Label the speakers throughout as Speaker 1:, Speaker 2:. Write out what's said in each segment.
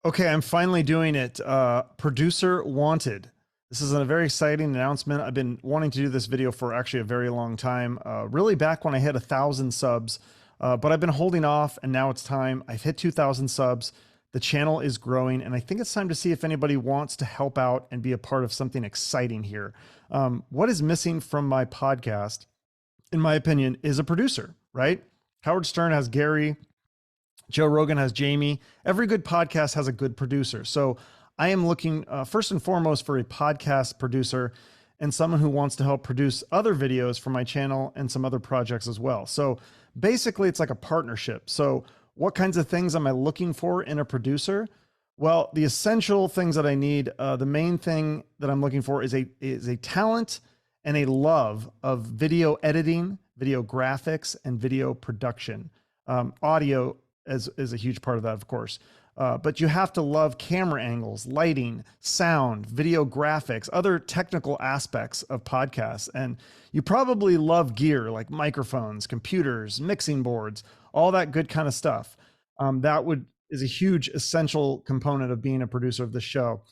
Speaker 1: Okay, I'm finally doing it. Producer wanted. This is a very exciting announcement. I've been wanting to do this video for actually a very long time, really back when I hit 1,000 subs, but I've been holding off and now it's time. I've hit 2,000 subs. The channel is growing and I think it's time to see if anybody wants to help out and be a part of something exciting here. What is missing from my podcast, in my opinion, is a producer, right? Howard Stern has Gary. Joe Rogan has Jamie. Every good podcast has a good producer. So I am looking first and foremost for a podcast producer and someone who wants to help produce other videos for my channel and some other projects as well. So basically it's like a partnership. So what kinds of things am I looking for in a producer? Well, the essential things that I need, the main thing that I'm looking for is a talent and a love of video editing, video graphics, and video production. Audio is a huge part of that, of course. But you have to love camera angles, lighting, sound, video graphics, other technical aspects of podcasts. And you probably love gear like microphones, computers, mixing boards, all that good kind of stuff. Is a huge essential component of being a producer of the show.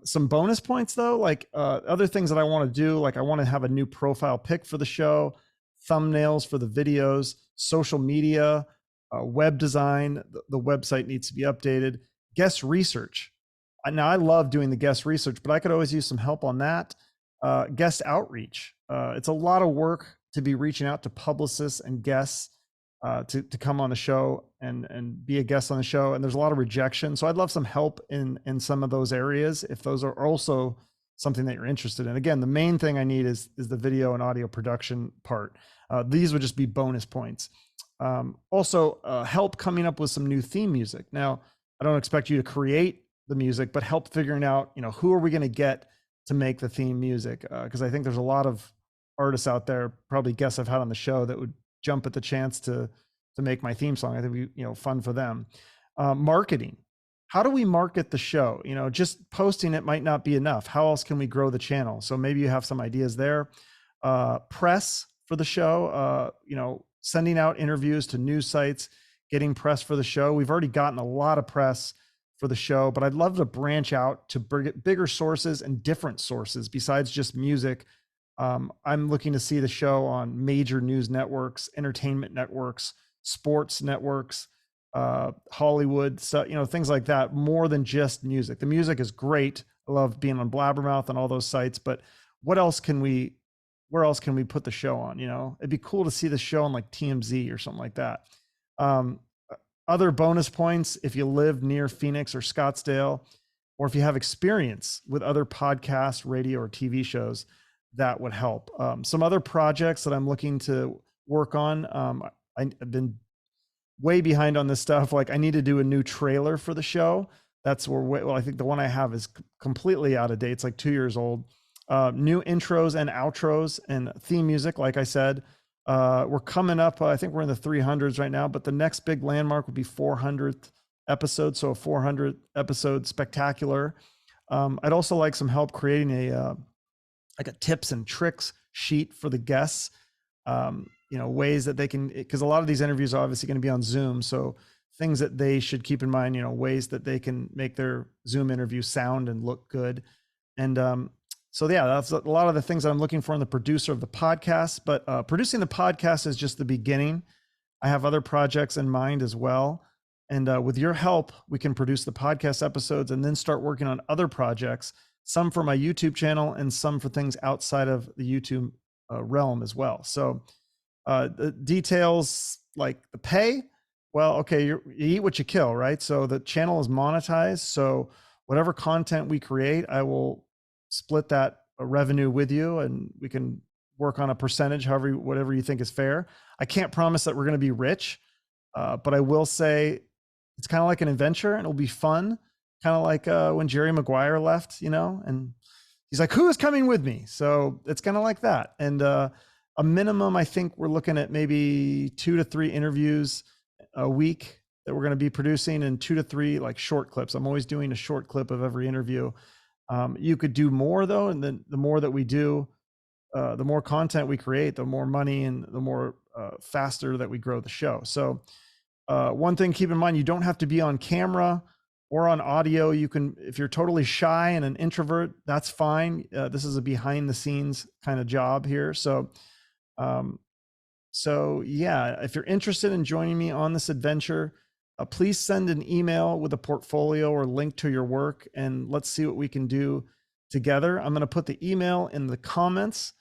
Speaker 1: Some bonus points though, like other things that I want to do, like I want to have a new profile pic for the show, thumbnails for the videos, social media, web design. The website needs to be updated. Guest research. Now I love doing the guest research, but I could always use some help on that. Guest outreach. It's a lot of work to be reaching out to publicists and guests to come on the show and be a guest on the show. And there's a lot of rejection. So I'd love some help in some of those areas if those are also something that you're interested in. Again, the main thing I need is the video and audio production part. These would just be bonus points. Also, help coming up with some new theme music. Now, I don't expect you to create the music, but help figuring out, who are we going to get to make the theme music? Because I think there's a lot of artists out there, probably guests I've had on the show, that would jump at the chance to make my theme song. I think it'd be fun for them. Marketing. How do we market the show? Just posting it might not be enough. How else can we grow the channel? So maybe you have some ideas there. Press for the show. Sending out interviews to news sites, getting press for the show. We've already gotten a lot of press for the show, but I'd love to branch out to bigger sources and different sources besides just music. I'm looking to see the show on major news networks, entertainment networks, sports networks, Hollywood, so, things like that, more than just music. The music is great. I love being on Blabbermouth and all those sites, but where else can we put the show on? It'd be cool to see the show on like TMZ or something like that. Other bonus points, if you live near Phoenix or Scottsdale, or if you have experience with other podcasts, radio, or TV shows, that would help. Some other projects that I'm looking to work on. I've been way behind on this stuff. Like I need to do a new trailer for the show. That's where, I think the one I have is completely out of date. It's like 2 years old. New intros and outros and theme music. Like I said, we're coming up. I think we're in the 300s right now, but the next big landmark would be 400th episode. So a 400 episode spectacular. I'd also like some help creating a tips and tricks sheet for the guests. Ways that they can, because a lot of these interviews are obviously going to be on Zoom. So things that they should keep in mind, ways that they can make their Zoom interview sound and look good. And, so yeah, that's a lot of the things that I'm looking for in the producer of the podcast, but producing the podcast is just the beginning. I have other projects in mind as well. And with your help, we can produce the podcast episodes and then start working on other projects, some for my YouTube channel and some for things outside of the YouTube realm as well. So the details, like the pay, well, okay, you eat what you kill, right? So the channel is monetized. So whatever content we create, I will split that revenue with you and we can work on a percentage, whatever you think is fair. I can't promise that we're going to be rich, but I will say it's kind of like an adventure and it'll be fun. Kind of like when Jerry Maguire left, and he's like, who is coming with me? So it's kind of like that. And a minimum, I think we're looking at maybe 2 to 3 interviews a week that we're going to be producing, and 2 to 3 like short clips. I'm always doing a short clip of every interview. You could do more though, and then the more that we do, the more content we create, the more money and the more faster that we grow the show. So one thing, keep in mind, you don't have to be on camera or on audio. You can, if you're totally shy and an introvert, that's fine. This is a behind the scenes kind of job here. Um, so yeah, if you're interested in joining me on this adventure, please send an email with a portfolio or link to your work, and let's see what we can do together. I'm going to put the email in the comments,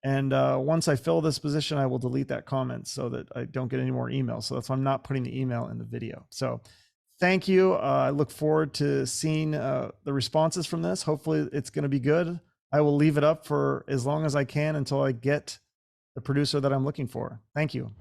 Speaker 1: and once I fill this position, I will delete that comment so that I don't get any more emails. So that's why I'm not putting the email in the video. So thank you. I look forward to seeing the responses from this. Hopefully it's going to be good. I will leave it up for as long as I can until I get the producer that I'm looking for. Thank you.